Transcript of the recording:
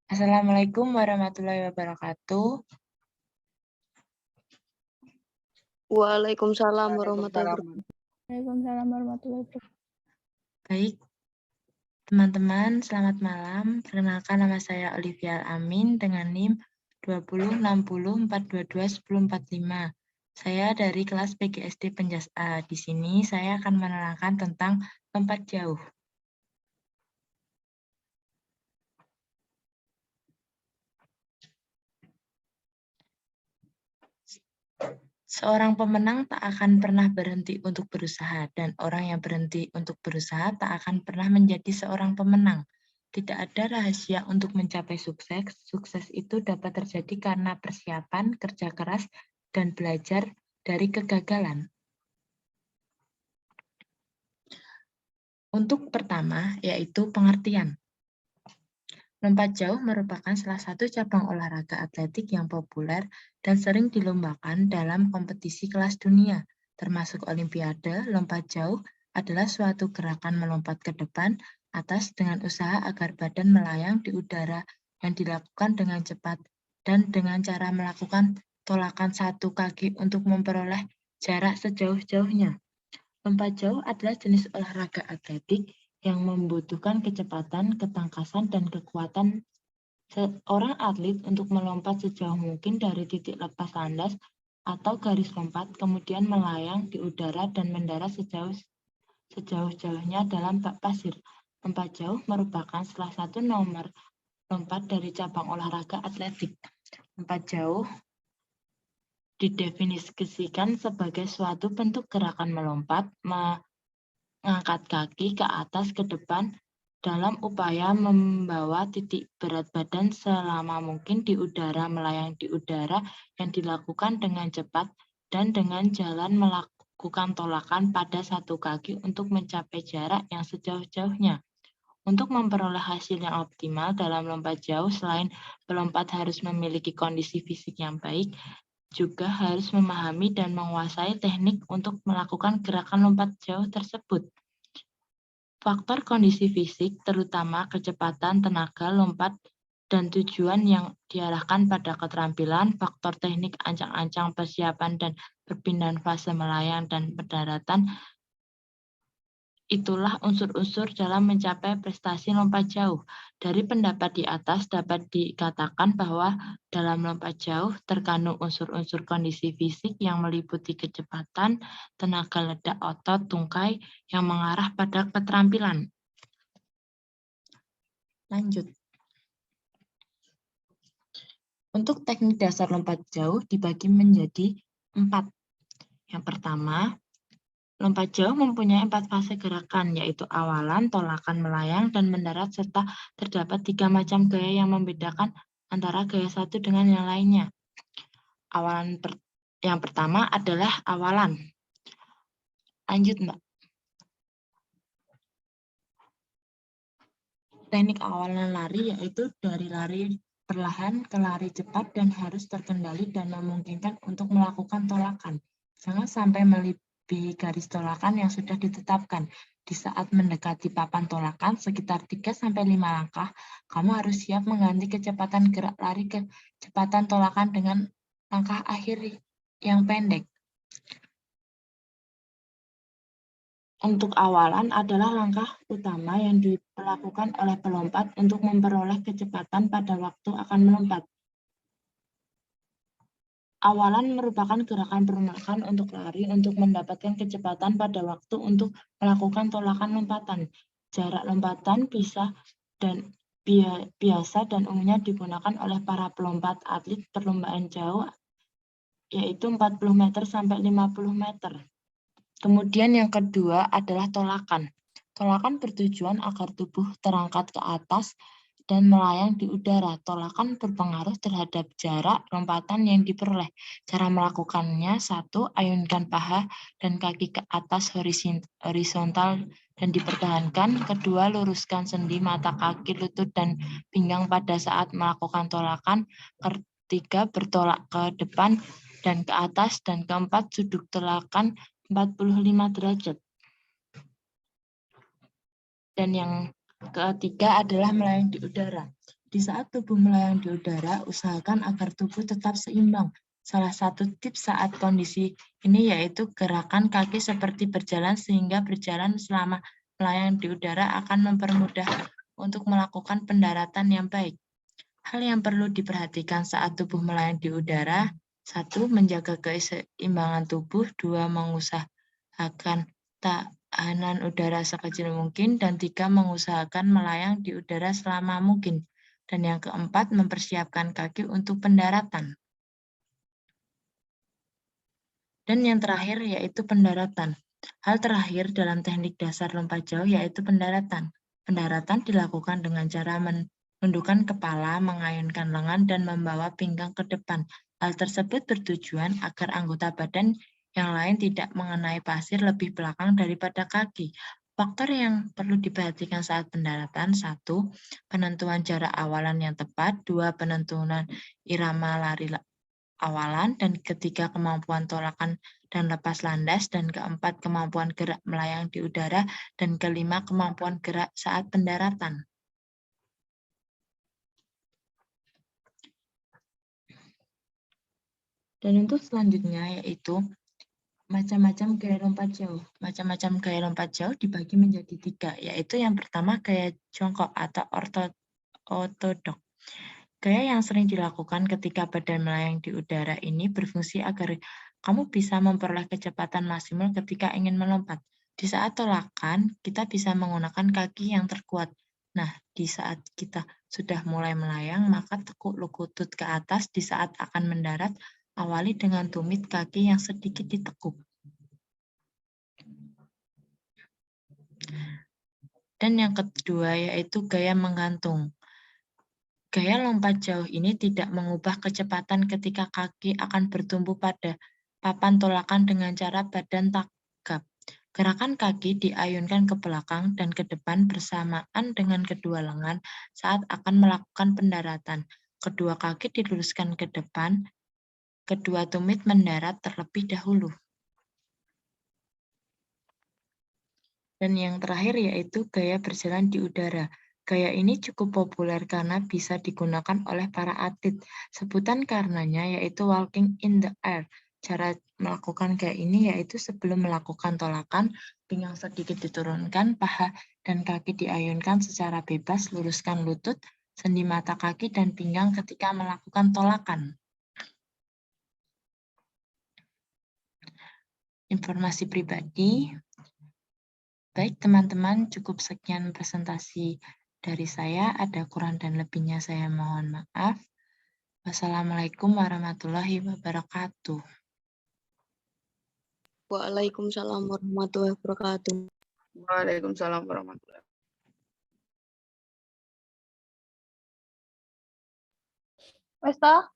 Assalamualaikum warahmatullahi wabarakatuh. Waalaikumsalam warahmatullahi wabarakatuh. Waalaikumsalam warahmatullahi wabarakatuh. Baik, teman-teman, selamat malam. Perkenalkan, nama saya Olivia Amin dengan NIM 206042211045. Saya dari kelas PGSD Penjas A. Di sini saya akan menerangkan tentang lompat jauh. Seorang pemenang tak akan pernah berhenti untuk berusaha, dan orang yang berhenti untuk berusaha tak akan pernah menjadi seorang pemenang. Tidak ada rahasia untuk mencapai sukses. Sukses itu dapat terjadi karena persiapan, kerja keras, dan belajar dari kegagalan. Untuk pertama, yaitu pengertian. Lompat jauh merupakan salah satu cabang olahraga atletik yang populer dan sering dilombakan dalam kompetisi kelas dunia, termasuk Olimpiade. Lompat jauh adalah suatu gerakan melompat ke depan atas dengan usaha agar badan melayang di udara yang dilakukan dengan cepat dan dengan cara melakukan tolakan satu kaki untuk memperoleh jarak sejauh-jauhnya. Lompat jauh adalah jenis olahraga atletik yang membutuhkan kecepatan, ketangkasan, dan kekuatan seorang atlet untuk melompat sejauh mungkin dari titik lepas landas atau garis lompat, kemudian melayang di udara dan mendarat sejauh-jauhnya dalam bak pasir. Lompat jauh merupakan salah satu nomor lompat dari cabang olahraga atletik. Lompat jauh didefinisikan sebagai suatu bentuk gerakan melompat, mengangkat kaki ke atas ke depan dalam upaya membawa titik berat badan selama mungkin di udara, melayang di udara yang dilakukan dengan cepat dan dengan jalan melakukan tolakan pada satu kaki untuk mencapai jarak yang sejauh-jauhnya. Untuk memperoleh hasil yang optimal dalam lompat jauh, selain pelompat harus memiliki kondisi fisik yang baik, juga harus memahami dan menguasai teknik untuk melakukan gerakan lompat jauh tersebut. Faktor kondisi fisik, terutama kecepatan, tenaga, lompat, dan tujuan yang diarahkan pada keterampilan, faktor teknik, ancang-ancang, persiapan, dan perpindahan fase melayang dan pendaratan, itulah unsur-unsur dalam mencapai prestasi lompat jauh. Dari pendapat di atas dapat dikatakan bahwa dalam lompat jauh terkandung unsur-unsur kondisi fisik yang meliputi kecepatan, tenaga ledak otot, tungkai yang mengarah pada keterampilan. Lanjut. Untuk teknik dasar lompat jauh dibagi menjadi 4. Yang pertama, lompat jauh mempunyai 4 fase gerakan, yaitu awalan, tolakan, melayang, dan mendarat, serta terdapat 3 macam gaya yang membedakan antara gaya satu dengan yang lainnya. Yang pertama adalah awalan. Lanjut, Mbak. Teknik awalan lari yaitu dari lari perlahan ke lari cepat dan harus terkendali dan memungkinkan untuk melakukan tolakan. Jangan sampai melebihi garis tolakan yang sudah ditetapkan. Di saat mendekati papan tolakan sekitar 3-5 langkah, kamu harus siap mengganti kecepatan gerak lari ke kecepatan tolakan dengan langkah akhir yang pendek. Untuk awalan adalah langkah utama yang dilakukan oleh pelompat untuk memperoleh kecepatan pada waktu akan melompat. Awalan merupakan gerakan permulaan untuk lari untuk mendapatkan kecepatan pada waktu untuk melakukan tolakan lompatan. Jarak lompatan biasa dan umumnya digunakan oleh para pelompat atlet perlombaan jauh, yaitu 40 meter sampai 50 meter. Kemudian yang kedua adalah tolakan. Tolakan bertujuan agar tubuh terangkat ke atas dan melayang di udara. Tolakan berpengaruh terhadap jarak lompatan yang diperoleh. Cara melakukannya: 1. Ayunkan paha dan kaki ke atas horizontal dan dipertahankan. 2. Luruskan sendi mata, kaki, lutut, dan pinggang pada saat melakukan tolakan. 3. Bertolak ke depan dan ke atas. Dan 4. Sudut tolakan 45 derajat. Dan yang ketiga adalah melayang di udara. Di Di saat tubuh melayang di udara, usahakan agar tubuh tetap seimbang. Salah satu tips saat kondisi ini yaitu gerakan kaki seperti berjalan, sehingga berjalan selama melayang di udara akan mempermudah untuk melakukan pendaratan yang baik. Hal yang perlu diperhatikan saat tubuh melayang di udara: 1. Menjaga keseimbangan tubuh. 2. Mengusahakan tahanan udara sekecil mungkin. Dan 3. Mengusahakan melayang di udara selama mungkin. Dan yang keempat, mempersiapkan kaki untuk pendaratan. Dan yang terakhir yaitu pendaratan. Hal terakhir dalam teknik dasar lompat jauh yaitu pendaratan. Pendaratan dilakukan dengan cara menundukkan kepala, mengayunkan lengan, dan membawa pinggang ke depan. Hal tersebut bertujuan agar anggota badan yang lain tidak mengenai pasir lebih belakang daripada kaki. Faktor yang perlu diperhatikan saat pendaratan: 1. Penentuan jarak awalan yang tepat. 2. Penentuan irama lari awalan. Dan ketiga, kemampuan tolakan dan lepas landas. Dan keempat, kemampuan gerak melayang di udara. Dan kelima, kemampuan gerak saat pendaratan. Dan untuk selanjutnya yaitu macam-macam gaya lompat jauh. Macam-macam gaya lompat jauh dibagi menjadi 3, yaitu yang pertama gaya jongkok atau ortodok. Gaya yang sering dilakukan ketika badan melayang di udara ini berfungsi agar kamu bisa memperoleh kecepatan maksimal ketika ingin melompat. Di saat tolakan, kita bisa menggunakan kaki yang terkuat. Nah, di saat kita sudah mulai melayang, maka tekuk lutut ke atas. Di saat akan mendarat, awali dengan tumit kaki yang sedikit ditekuk. Dan yang kedua yaitu gaya menggantung. Gaya lompat jauh ini tidak mengubah kecepatan ketika kaki akan bertumpu pada papan tolakan dengan cara badan tagap. Gerakan kaki diayunkan ke belakang dan ke depan bersamaan dengan kedua lengan saat akan melakukan pendaratan. Kedua kaki diluruskan ke depan, kedua tumit mendarat terlebih dahulu. Dan yang terakhir yaitu gaya berjalan di udara. Gaya ini cukup populer karena bisa digunakan oleh para atlet. Sebutan karenanya yaitu walking in the air. Cara melakukan gaya ini yaitu sebelum melakukan tolakan, pinggang sedikit diturunkan, paha dan kaki diayunkan secara bebas, luruskan lutut, sendi mata kaki, dan pinggang ketika melakukan tolakan. Informasi pribadi. Baik teman-teman, cukup sekian presentasi dari saya. Ada kurang dan lebihnya saya mohon maaf. Wassalamualaikum warahmatullahi wabarakatuh. Waalaikumsalam warahmatullahi wabarakatuh. Waalaikumsalam warahmatullahi wabarakatuh. Wes toh?